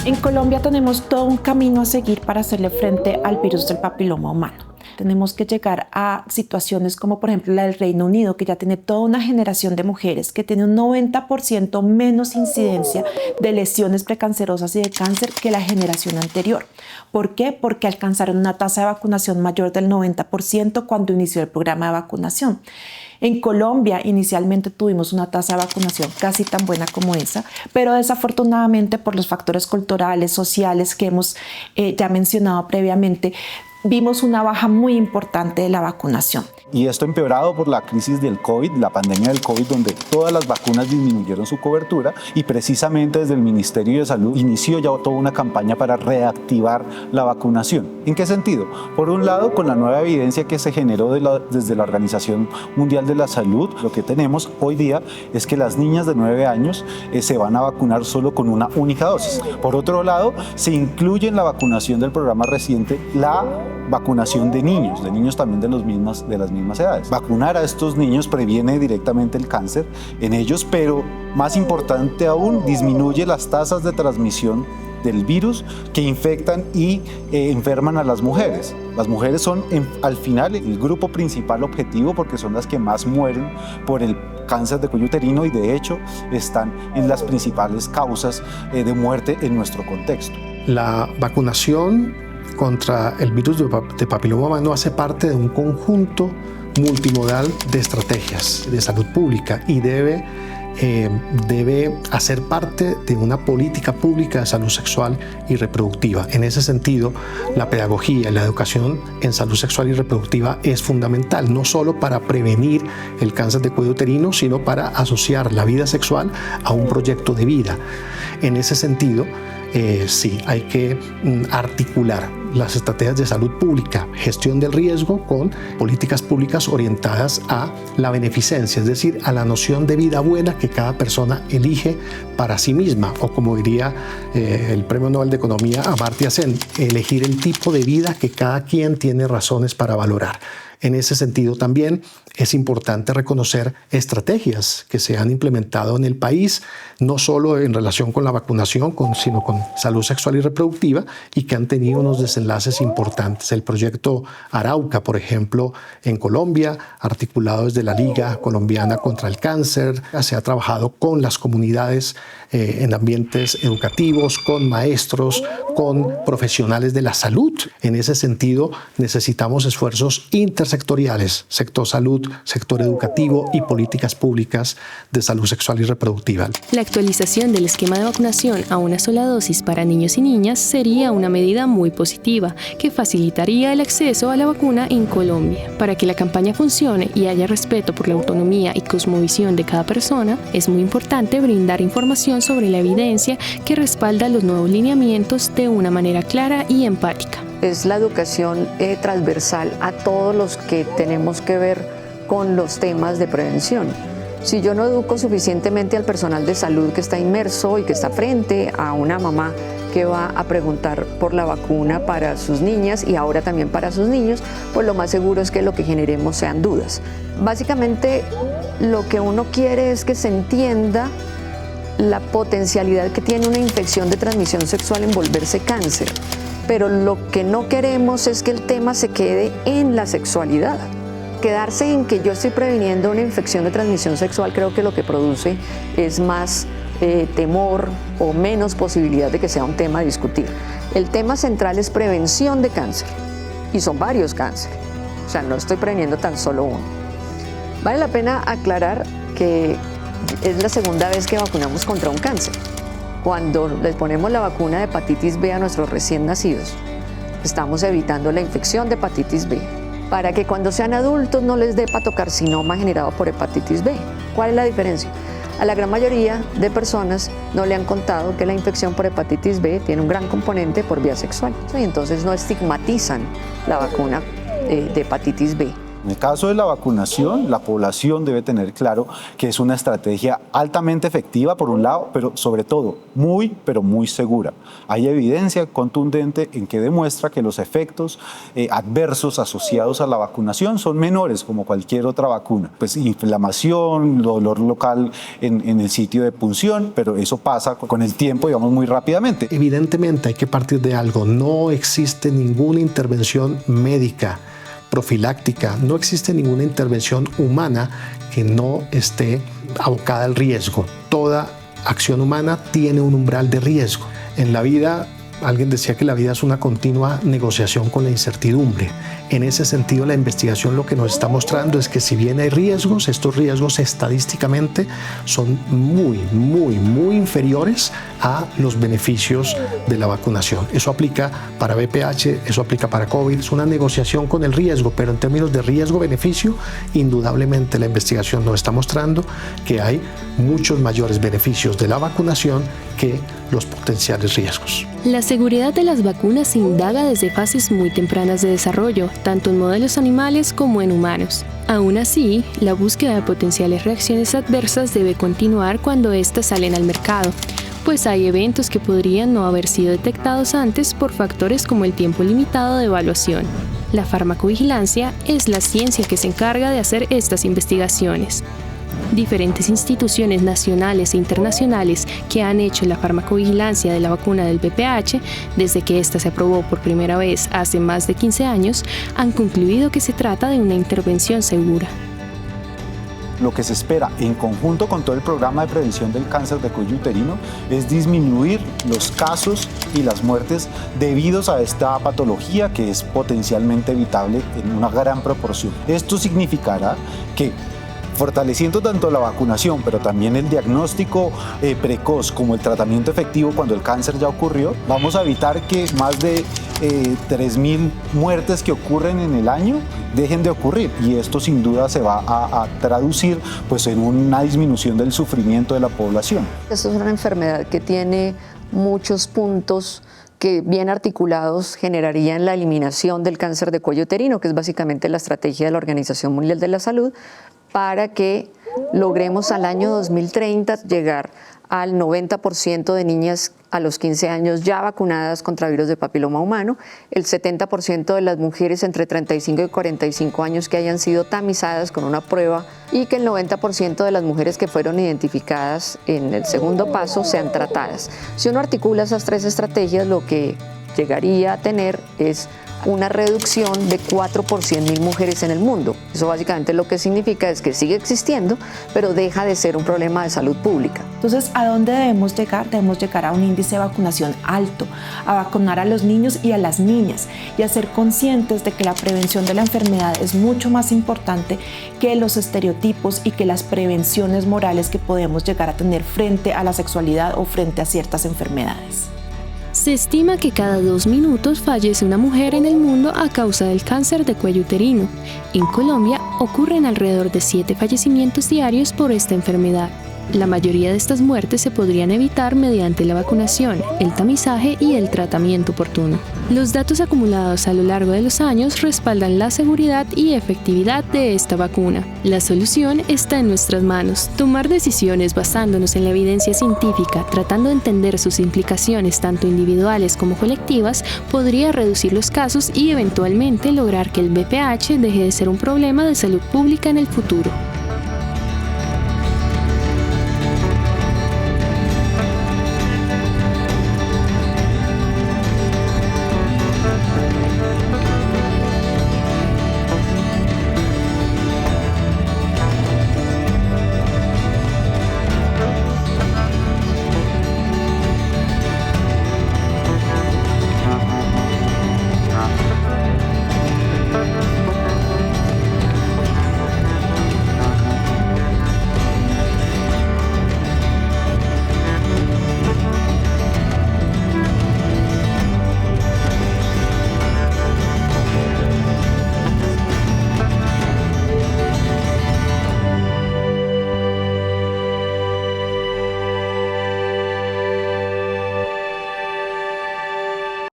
En Colombia tenemos todo un camino a seguir para hacerle frente al virus del papiloma humano. Tenemos que llegar a situaciones como por ejemplo la del Reino Unido, que ya tiene toda una generación de mujeres que tiene un 90% menos incidencia de lesiones precancerosas y de cáncer que la generación anterior. ¿Por qué? Porque alcanzaron una tasa de vacunación mayor del 90% cuando inició el programa de vacunación. En Colombia inicialmente tuvimos una tasa de vacunación casi tan buena como esa, pero desafortunadamente por los factores culturales, sociales que hemos ya mencionado previamente, vimos una baja muy importante de la vacunación. Y esto empeorado por la crisis del COVID, la pandemia del COVID, donde todas las vacunas disminuyeron su cobertura y precisamente desde el Ministerio de Salud inició ya toda una campaña para reactivar la vacunación. ¿En qué sentido? Por un lado, con la nueva evidencia que se generó desde la Organización Mundial de la Salud, lo que tenemos hoy día es que las niñas de 9 años se van a vacunar solo con una única dosis. Por otro lado, se incluye en la vacunación del programa reciente la vacunación de niños también de las mismas edades. Vacunar a estos niños previene directamente el cáncer en ellos, pero más importante aún, disminuye las tasas de transmisión del virus que infectan y enferman a las mujeres. Las mujeres son al final el grupo principal objetivo porque son las que más mueren por el cáncer de cuello uterino y de hecho están en las principales causas de muerte en nuestro contexto. La vacunación contra el virus de papiloma humano hace parte de un conjunto multimodal de estrategias de salud pública y debe hacer parte de una política pública de salud sexual y reproductiva. En ese sentido, la pedagogía y la educación en salud sexual y reproductiva es fundamental, no solo para prevenir el cáncer de cuello uterino, sino para asociar la vida sexual a un proyecto de vida. En ese sentido, sí, hay que articular las estrategias de salud pública, gestión del riesgo con políticas públicas orientadas a la beneficencia, es decir, a la noción de vida buena que cada persona elige para sí misma, o como diría el Premio Nobel de Economía Amartya Sen, elegir el tipo de vida que cada quien tiene razones para valorar. En ese sentido también es importante reconocer estrategias que se han implementado en el país, no solo en relación con la vacunación, sino con salud sexual y reproductiva, y que han tenido unos desenlaces importantes. El proyecto Arauca, por ejemplo, en Colombia, articulado desde la Liga Colombiana contra el Cáncer, se ha trabajado con las comunidades en ambientes educativos, con maestros, con profesionales de la salud. En ese sentido, necesitamos esfuerzos intersectoriales, sector salud, sector educativo y políticas públicas de salud sexual y reproductiva. La actualización del esquema de vacunación a una sola dosis para niños y niñas sería una medida muy positiva que facilitaría el acceso a la vacuna en Colombia. Para que la campaña funcione y haya respeto por la autonomía y cosmovisión de cada persona, es muy importante brindar información sobre la evidencia que respalda los nuevos lineamientos de una manera clara y empática. Es la educación transversal a todos los que tenemos que ver con los temas de prevención. Si yo no educo suficientemente al personal de salud que está inmerso y que está frente a una mamá que va a preguntar por la vacuna para sus niñas y ahora también para sus niños, pues lo más seguro es que lo que generemos sean dudas. Básicamente lo que uno quiere es que se entienda la potencialidad que tiene una infección de transmisión sexual en volverse cáncer, pero lo que no queremos es que el tema se quede en la sexualidad. Quedarse en que yo estoy previniendo una infección de transmisión sexual creo que lo que produce es más temor o menos posibilidad de que sea un tema a discutir. El tema central es prevención de cáncer y son varios cánceres, o sea, no estoy previniendo tan solo uno. Vale la pena aclarar que es la segunda vez que vacunamos contra un cáncer. Cuando les ponemos la vacuna de hepatitis B a nuestros recién nacidos, estamos evitando la infección de hepatitis B para que cuando sean adultos no les dé hepatocarcinoma generado por hepatitis B. ¿Cuál es la diferencia? A la gran mayoría de personas no le han contado que la infección por hepatitis B tiene un gran componente por vía sexual, y entonces no estigmatizan la vacuna de hepatitis B. En el caso de la vacunación, la población debe tener claro que es una estrategia altamente efectiva por un lado, pero sobre todo muy segura. Hay evidencia contundente en que demuestra que los efectos adversos asociados a la vacunación son menores como cualquier otra vacuna. Pues inflamación, dolor local en el sitio de punción, pero eso pasa con el tiempo, digamos, muy rápidamente. Evidentemente hay que partir de algo. No existe ninguna intervención médica profiláctica, no existe ninguna intervención humana que no esté abocada al riesgo. Toda acción humana tiene un umbral de riesgo. En la vida, alguien decía que la vida es una continua negociación con la incertidumbre. En ese sentido, la investigación lo que nos está mostrando es que si bien hay riesgos, estos riesgos estadísticamente son muy inferiores a los beneficios de la vacunación. Eso aplica para VPH, eso aplica para COVID. Es una negociación con el riesgo, pero en términos de riesgo-beneficio, indudablemente la investigación nos está mostrando que hay muchos mayores beneficios de la vacunación que los potenciales riesgos. La seguridad de las vacunas se indaga desde fases muy tempranas de desarrollo, tanto en modelos animales como en humanos. Aún así, la búsqueda de potenciales reacciones adversas debe continuar cuando éstas salen al mercado, pues hay eventos que podrían no haber sido detectados antes por factores como el tiempo limitado de evaluación. La farmacovigilancia es la ciencia que se encarga de hacer estas investigaciones. Diferentes instituciones nacionales e internacionales que han hecho la farmacovigilancia de la vacuna del VPH, desde que ésta se aprobó por primera vez hace más de 15 años, han concluido que se trata de una intervención segura. Lo que se espera en conjunto con todo el programa de prevención del cáncer de cuello uterino es disminuir los casos y las muertes debidos a esta patología que es potencialmente evitable en una gran proporción. Esto significará que fortaleciendo tanto la vacunación, pero también el diagnóstico precoz como el tratamiento efectivo cuando el cáncer ya ocurrió, vamos a evitar que más de 3.000 muertes que ocurren en el año dejen de ocurrir, y esto sin duda se va a traducir pues, en una disminución del sufrimiento de la población. Esta es una enfermedad que tiene muchos puntos que bien articulados generarían la eliminación del cáncer de cuello uterino, que es básicamente la estrategia de la Organización Mundial de la Salud, para que logremos al año 2030 llegar al 90% de niñas a los 15 años ya vacunadas contra virus de papiloma humano, el 70% de las mujeres entre 35 y 45 años que hayan sido tamizadas con una prueba y que el 90% de las mujeres que fueron identificadas en el segundo paso sean tratadas. Si uno articula esas tres estrategias, lo que llegaría a tener es una reducción de 4 por 100.000 mujeres en el mundo. Eso básicamente lo que significa es que sigue existiendo, pero deja de ser un problema de salud pública. Entonces, ¿a dónde debemos llegar? Debemos llegar a un índice de vacunación alto, a vacunar a los niños y a las niñas y a ser conscientes de que la prevención de la enfermedad es mucho más importante que los estereotipos y que las prevenciones morales que podemos llegar a tener frente a la sexualidad o frente a ciertas enfermedades. Se estima que cada 2 minutos fallece una mujer en el mundo a causa del cáncer de cuello uterino. En Colombia ocurren alrededor de 7 fallecimientos diarios por esta enfermedad. La mayoría de estas muertes se podrían evitar mediante la vacunación, el tamizaje y el tratamiento oportuno. Los datos acumulados a lo largo de los años respaldan la seguridad y efectividad de esta vacuna. La solución está en nuestras manos. Tomar decisiones basándonos en la evidencia científica, tratando de entender sus implicaciones tanto individuales como colectivas, podría reducir los casos y eventualmente lograr que el VPH deje de ser un problema de salud pública en el futuro.